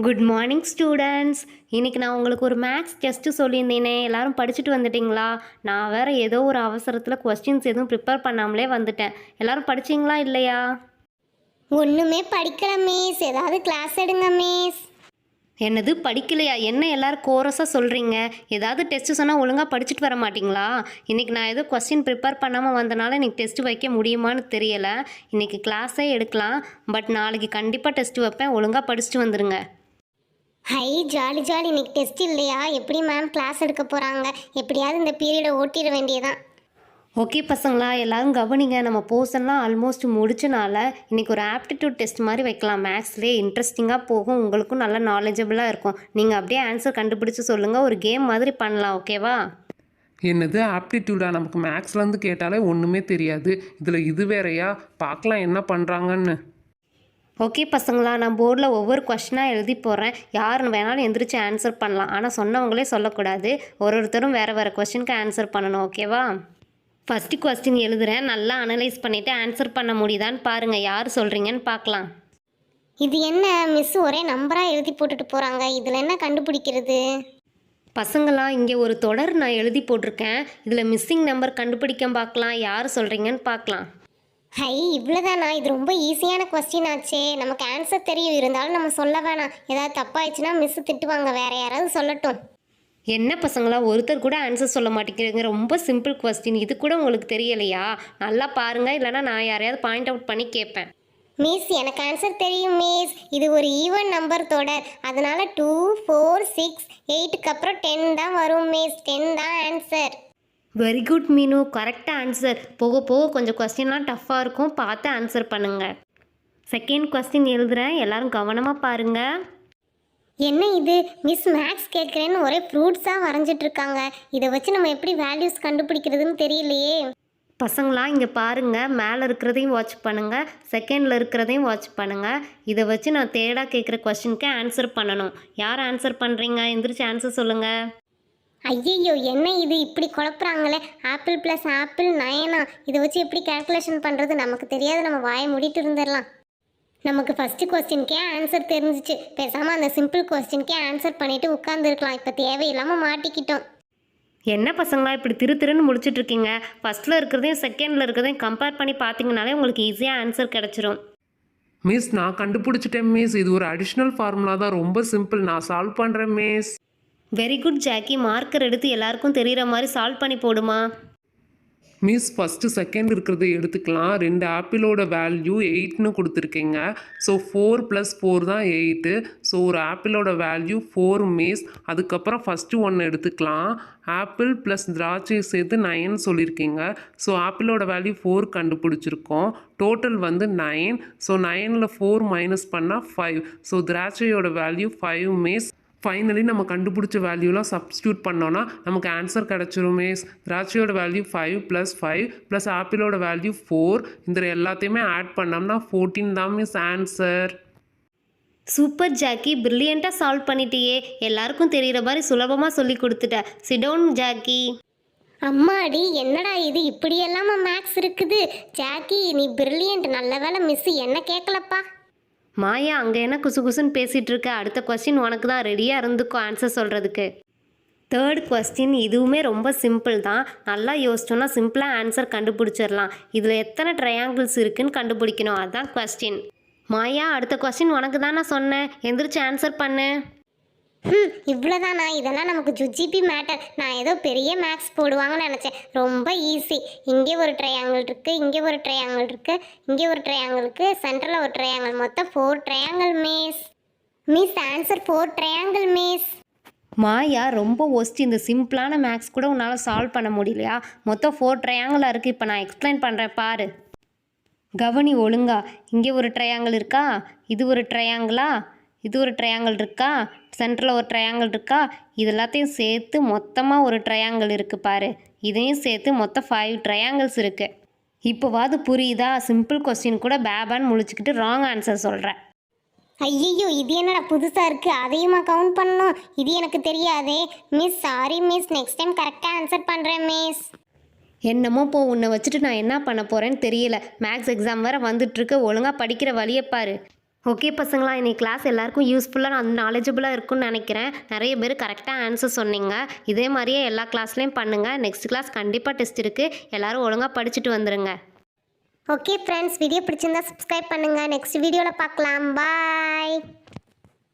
Good morning students. இன்றைக்கி நான் உங்களுக்கு ஒரு மேக்ஸ் டெஸ்ட்டு சொல்லியிருந்தேனே, எல்லோரும் படிச்சுட்டு வந்துட்டிங்களா? நான் வேறு ஏதோ ஒரு அவசரத்தில் கொஸ்டின்ஸ் எதுவும் ப்ரிப்பேர் பண்ணாமலே வந்துட்டேன். எல்லோரும் படிச்சிங்களா இல்லையா? ஒன்றுமே படிக்கல மிஸ். ஏதாவது கிளாஸ் எடுங்க மிஸ். என்னது படிக்கலையா? என்ன எல்லோரும் கோரஸாக சொல்கிறீங்க? ஏதாவது டெஸ்ட்டு சொன்னால் ஒழுங்காக படிச்சுட்டு வர மாட்டிங்களா? இன்றைக்கி நான் ஏதோ கொஸ்டின் ப்ரிப்பேர் பண்ணாமல் வந்தனால இன்றைக்கி டெஸ்ட்டு வைக்க முடியுமான்னு தெரியலை. இன்றைக்கி கிளாஸே எடுக்கலாம், பட் நாளைக்கு கண்டிப்பாக டெஸ்ட்டு வைப்பேன். ஒழுங்காக படிச்சுட்டு வந்துடுங்க. High, jolly jolly. இன்னைக்கு டெஸ்ட் இல்லையா? எப்படி மேம் கிளாஸ் எடுக்க போகிறாங்க? எப்படியாவது இந்த பீரியடை ஓட்டிட வேண்டியதான். ஓகே பசங்களா, எல்லோரும் கவனிங்க. நம்ம போர்ஷன்லாம் ஆல்மோஸ்ட் முடிச்சனால இன்றைக்கி ஒரு ஆப்டிடியூட் டெஸ்ட் மாதிரி வைக்கலாம். மேக்ஸ்லேயே இன்ட்ரெஸ்டிங்காக போகும், உங்களுக்கும் நல்லா நாலேஜபிளாக இருக்கும். நீங்கள் அப்படியே ஆன்சர் கண்டுபிடிச்சி சொல்லுங்கள். ஒரு கேம் மாதிரி பண்ணலாம், ஓகேவா? என்னது ஆப்டிடியூடா? நமக்கு மேக்ஸ்லேருந்து கேட்டாலே ஒன்றுமே தெரியாது. இதில் இது வேறையா? பார்க்கலாம் என்ன பண்ணுறாங்கன்னு. ஓகே பசங்களா, நான் போர்டில் ஒவ்வொரு கொஸ்டினாக எழுதி போடுறேன். யாருன்னு வேணாலும் எந்திரிச்சு ஆன்சர் பண்ணலாம். ஆனால் சொன்னவங்களே சொல்லக்கூடாது. ஒருத்தரும் வேறு வேறு கொஸ்டினுக்கு ஆன்சர் பண்ணணும், ஓகேவா? ஃபஸ்ட்டு கொஸ்டின் எழுதுகிறேன். நல்லா அனலைஸ் பண்ணிவிட்டு ஆன்சர் பண்ண முடியுதான்னு பாருங்கள். யார் சொல்கிறீங்கன்னு பார்க்கலாம். இது என்ன மிஸ் ஒரே நம்பராக எழுதி போட்டுட்டு போகிறாங்க? இதில் என்ன கண்டுபிடிக்கிறது? பசங்களா, இங்கே ஒரு தொடர் நான் எழுதி போட்டிருக்கேன். இதில் மிஸ்ஸிங் நம்பர் கண்டுபிடிக்க பார்க்கலாம். யார் சொல்கிறீங்கன்னு பார்க்கலாம். ஹை, இவ்வளோதானா? இது ரொம்ப ஈஸியான கொஸ்டின் ஆச்சே. நமக்கு ஆன்சர் தெரியும், இருந்தாலும் நம்ம சொல்ல வேணாம். ஏதாவது தப்பாயிடுச்சுன்னா மிஸ் திட்டுவாங்க. வேறு யாராவது சொல்லட்டும். என்ன பசங்களா, ஒருத்தர் கூட ஆன்சர் சொல்ல மாட்டேங்கிறீங்க. ரொம்ப சிம்பிள் கொஸ்டின். இது கூட உங்களுக்கு தெரியலையா? நல்லா பாருங்கள், இல்லைனா நான் யாரையாவது பாயிண்ட் அவுட் பண்ணி கேட்பேன். மிஸ், எனக்கு ஆன்சர் தெரியும் மிஸ். இது ஒரு ஈவன் நம்பர் தொடர். அதனால 2, 4, 6, 8க்கு அப்புறம் 10 தான் வரும் மிஸ். 10 தான் ஆன்சர். வெரி குட் மீனு, கரெக்டாக ஆன்சர். போக போக கொஞ்சம் கொஸ்டின்லாம் டஃப்பாக இருக்கும், பார்த்து ஆன்சர் பண்ணுங்கள். செகண்ட் கொஸ்டின் எழுதுகிறேன், எல்லோரும் கவனமாக பாருங்கள். என்ன இது மிஸ், மேக்ஸ் கேட்குறேன்னு ஒரே ஃப்ரூட்ஸாக வரைஞ்சிட்ருக்காங்க. இதை வச்சு நம்ம எப்படி வேல்யூஸ் கண்டுபிடிக்கிறதுன்னு தெரியலையே. பசங்களா, இங்கே பாருங்கள். மேலே இருக்கிறதையும் வாட்ச் பண்ணுங்கள், செகண்டில் இருக்கிறதையும் வாட்ச் பண்ணுங்கள். இதை வச்சு நான் தேர்டாக கேட்குற கொஸ்டினுக்கு ஆன்சர் பண்ணணும். யார் ஆன்சர் பண்ணுறீங்க? எந்திரிச்சு ஆன்சர் சொல்லுங்கள். ஐயையோ, என்ன இது இப்படி குழப்புறாங்களே? Apple plus apple 9. இதை வச்சு எப்படி கேல்குலேஷன் பண்ணுறது? நமக்கு தெரியாது, நம்ம வாயை மூடிட்டு இருந்துடலாம். நமக்கு ஃபஸ்ட்டு கொஸ்டினுக்கே ஆன்சர் தெரிஞ்சிச்சு. பேசாமல் அந்த சிம்பிள் கொஸ்டினுக்கே ஆன்சர் பண்ணிவிட்டு உட்காந்துருக்கலாம். இப்போ தேவையில்லாமல் மாட்டிக்கிட்டோம். என்ன பசங்களா இப்படி திருன்னு முடிச்சுட்ருக்கீங்க? ஃபஸ்ட்டில் இருக்கிறதையும் செகண்டில் இருக்கிறதையும் கம்பேர் பண்ணி பார்த்தீங்கனாலே உங்களுக்கு ஈஸியாக ஆன்சர் கிடச்சிரும். மிஸ், நான் கண்டுபிடிச்சிட்டேன் மிஸ். இது ஒரு அடிஷ்னல் ஃபார்முலா தான், ரொம்ப சிம்பிள். நான் சால்வ் பண்ணுறேன் miss. Very good Jackie. Marker எடுத்து எல்லாருக்கும் தெரிகிற மாதிரி சால்வ் பண்ணி போடுமா. மிஸ், ஃபஸ்ட்டு செகண்ட் இருக்கிறத எடுத்துக்கலாம். 2 ஆப்பிளோட வேல்யூ 8ன்னு கொடுத்துருக்கீங்க. ஸோ 4 + 4 தான் 8. ஸோ ஒரு ஆப்பிளோட வேல்யூ 4 மிஸ். அதுக்கப்புறம் ஃபஸ்ட்டு ஒன்று எடுத்துக்கலாம். ஆப்பிள் ப்ளஸ் திராட்சை சேர்த்து 9 சொல்லியிருக்கீங்க. ஸோ ஆப்பிளோட வேல்யூ 4 கண்டுபிடிச்சிருக்கோம். டோட்டல் வந்து 9. ஸோ 9ல் 4 மைனஸ் பண்ணால் 5. ஸோ திராட்சையோட வேல்யூ 5 மிஸ். ஃபைனலி நம்ம கண்டுபிடிச்ச வேல்யூலாம் சப்ஸ்டியூட் பண்ணோன்னா நமக்கு ஆன்சர் கிடச்சிரும் மிஸ். திராட்சையோட வேல்யூ 5 + 5 ப்ளஸ் ஆப்பிளோட வேல்யூ 4. இந்த எல்லாத்தையுமே ஆட் பண்ணோம்னா 14 தான் மிஸ் ஆன்சர். சூப்பர் ஜாக்கி, பிரில்லியண்ட்டாக சால்வ் பண்ணிட்டியே. எல்லாருக்கும் தெரிகிற மாதிரி சுலபமாக சொல்லி கொடுத்துட்ட. Sit down Jackie. அம்மாடி, என்னடா இது இப்படியெல்லாம் மேக்ஸ் இருக்குது? ஜாக்கி, நீ பிரில்லியண்ட். நல்ல வேலை மிஸ் என்ன கேட்கலப்பா. மாயா, அங்கே என்ன குசு குசுன்னு பேசிகிட்டு இருக்க? அடுத்த கொஸ்டின் உனக்கு தான். ரெடியாக இருந்துக்கோ ஆன்சர் சொல்கிறதுக்கு. தேர்ட் கொஸ்டின் இதுவுமே ரொம்ப சிம்பிள் தான். நல்லா யோசிச்சோன்னா சிம்பிளாக ஆன்சர் கண்டுபிடிச்சிடலாம். இதில் எத்தனை ட்ரையாங்கிள்ஸ் இருக்குதுன்னு கண்டுபிடிக்கணும், அதுதான் கொஸ்டின். மாயா, அடுத்த கொஸ்டின் உனக்கு தான் நான் சொன்னேன். எந்திரிச்சு ஆன்சர் பண்ணு. இவ்வளோதானா? இதெல்லாம் நமக்கு ஜுஜிபி மேட்டர். நான் ஏதோ பெரிய மேக்ஸ் போடுவாங்கன்னு நினச்சேன். ரொம்ப ஈஸி. இங்கே ஒரு ட்ரையாங்கிள் இருக்குது, இங்கே ஒரு ட்ரையாங்கிள் இருக்குது, இங்கே ஒரு ட்ரையாங்கிள் இருக்குது, சென்டரில் ஒரு ட்ரையாங்கிள். மொத்தம் 4 triangle miss. Miss, answer 4 triangle miss. Maya, ரொம்ப ஒஸ்ட். இந்த சிம்பிளான மேக்ஸ் கூட உன்னால் சால்வ் பண்ண முடியலையா? மொத்தம் 4 ட்ரையாங்கிளாக இருக்குது. இப்போ நான் எக்ஸ்பிளைன் பண்ணுறேன் பாரு. கவனி ஒழுங்கா. இங்கே ஒரு ட்ரையாங்கிள் இருக்கா? இது ஒரு ட்ரையாங்கிளா? இது ஒரு ட்ரையாங்கிள் இருக்கா? சென்டரில் ஒரு ட்ரையாங்கிள் இருக்கா? இது எல்லாத்தையும் சேர்த்து மொத்தமாக ஒரு ட்ரையாங்கிள் இருக்குது பாரு. இதையும் சேர்த்து மொத்தம் 5 ட்ரையாங்கிள்ஸ் இருக்குது. இப்போவாது புரியுதா? சிம்பிள் கொஸ்டின் கூட பேபான்னு முழிச்சுக்கிட்டு ராங் ஆன்சர் சொல்கிறேன். ஐயோ, இது என்னடா புதுசாக இருக்குது? அதையுமா கவுண்ட் பண்ணணும்? இது எனக்கு தெரியாதே miss. Sorry miss. Next time கரெக்டாக ஆன்சர் பண்ணுறேன் மிஸ். என்னமோ போ, உன்னை வச்சுட்டு நான் என்ன பண்ண போகிறேன்னு தெரியல. மேக்ஸ் எக்ஸாம் வேறு வந்துட்டுருக்கு. ஒழுங்காக படிக்கிற வழியை பாரு. ஓகே பசங்களா, இன்னைக்கு கிளாஸ் எல்லாருக்கும் யூஸ்ஃபுல்லாக நாலேஜபுளாக இருக்கும்னு நினைக்கிறேன். நிறைய பேர் கரெக்டாக ஆன்சர் சொன்னீங்க. இதே மாதிரியே எல்லா கிளாஸ்லேயும் பண்ணுங்கள். நெக்ஸ்ட் கிளாஸ் கண்டிப்பாக டெஸ்ட் இருக்குது. எல்லோரும் ஒழுங்காக படிச்சுட்டு வந்துடுங்க. ஓகே ஃப்ரெண்ட்ஸ், வீடியோ பிடிச்சிருந்தா சப்ஸ்கிரைப் பண்ணுங்கள். நெக்ஸ்ட் வீடியோவில் பார்க்கலாம். பாய்.